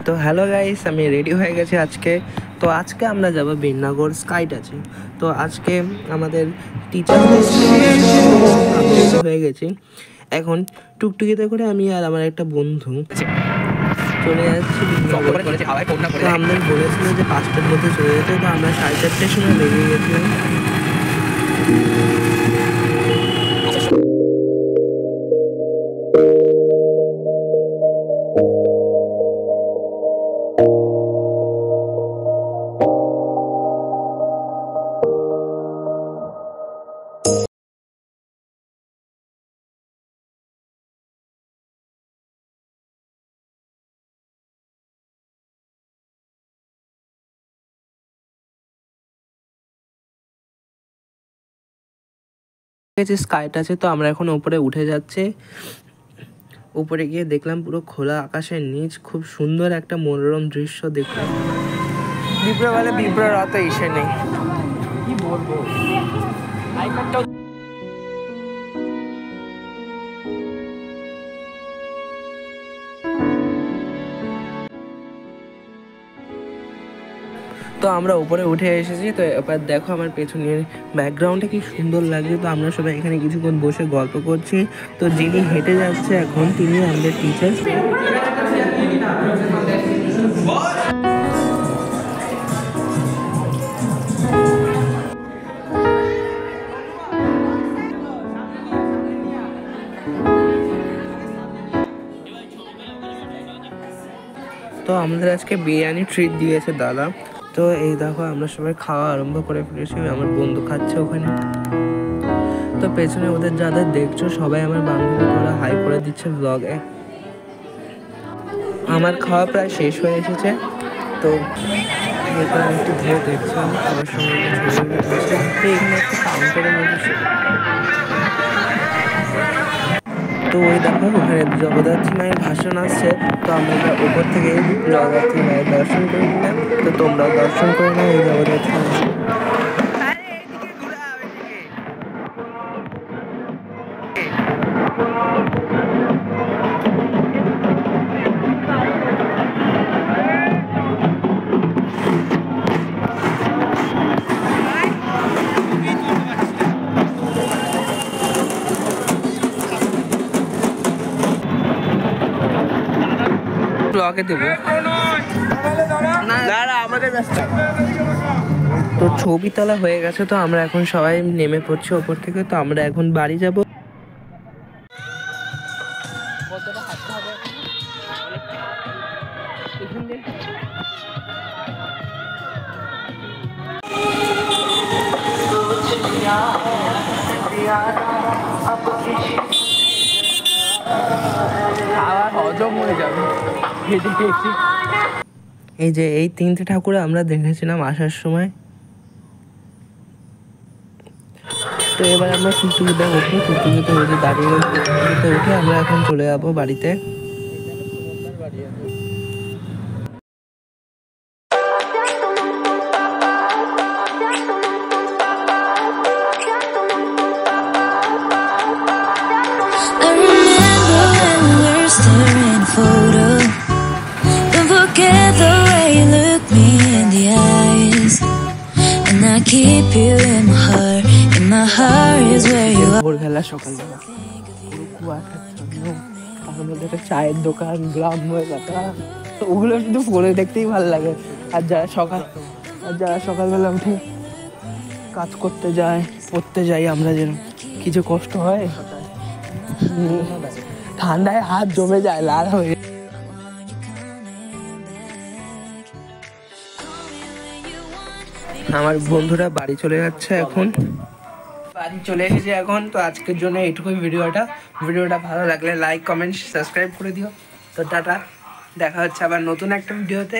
তো hello guys, আমি ready হয়ে গেছি আজকে। তো আজকে আমরা যাব বীরনগর স্কাই টাচে। তো আজকে আমাদের টিচার হয়ে গেছি। এখন টুকটুকিতে করে আমি আর আমার একটা বন্ধু চলে যাচ্ছি। তো আমাদের বলেছিল যে 5টার মধ্যে চলে যেতে, তো আমরা 4:30টার সময় বেরিয়ে গেছিলাম। স্কাই টাচে তো আমরা এখন উপরে উঠে যাচ্ছি। উপরে গিয়ে দেখলাম পুরো খোলা আকাশের নিচ, খুব সুন্দর একটা মনোরম দৃশ্য দেখলাম। বিপ্র বলে বিপ্রর অত ইসে নেই, কি বলবো। তো আমরা উপরে উঠে এসেছি। তো এবার দেখো আমার পেছনের ব্যাকগ্রাউন্ডটা কি সুন্দর লাগছে। তো আমরা সবাই এখানে কিছুক্ষণ বসে গল্প করছি। তো যিনি হেঁটে যাচ্ছে এখন, তিনি আমাদের টিচার। তো আমাদের আজকে বিরিয়ানি ট্রিট দিয়েছে দাদা। তো এই দেখো আমরা সবাই খাওয়া আরম্ভ করে ফেলেছি। আমার বন্ধু খাচ্ছে ওখানে। তো পেছনে ওদের যাদের দেখছো সবাই আমার বান্ধবী, ওরা হাই করে দিচ্ছে ব্লগে। আমার খাওয়া প্রায় শেষ হয়ে এসেছে। তো এখানে একটু ধরে দেখছিলাম সবার সঙ্গে এখানে একটা কাউন্টারের মধ্যে। তো ওই দেখো ওখানে জগদ্ধাত্রী মায়ের ভাষণ আসছে। তো আমরা উপর থেকে জগদ্ধাত্রী মায়ের দর্শন করে নিলাম। তো তোমরাও দর্শন করে নাও এই জগদ্ধাত্রী মায়ের। ব্লগে দেবো তো ছবি তোলা হয়ে গেছে। তো আমরা এখন সবাই নেমে পড়ছি ওপর থেকে। তো আমরা এখন বাড়ি যাব। এই যে এই 3টে ঠাকুর আমরা দেখেছিলাম আসার সময়। তো এবার আমরা টুকটুকিতে উঠে দাঁড়িয়ে উঠে আমরা এখন চলে যাবো বাড়িতে। ভোরবেলা সকালবেলা পুরো কুয়াশাচ্ছন্ন, তার মধ্যে একটা চায়ের দোকান, গ্রাম্য এলাকা। তো ওগুলো শুধু ফোনে দেখতেই ভালো লাগে। আর যারা সকালবেলা উঠে কাজ করতে যায়, পড়তে যাই আমরা, যেন কিছু কষ্ট হয়, ঠান্ডায় হাত জমে যায় লাল হয়ে। আমার বন্ধুরা বাড়ি চলে যাচ্ছে এখন। বাড়ি চলে এসেছে এখন। তো আজকের জন্য এইটুকুই ভিডিওটা ভালো লাগলে লাইক, কমেন্ট, সাবস্ক্রাইব করে দিও। তো টাটা, দেখা হচ্ছে আবার নতুন একটা ভিডিওতে।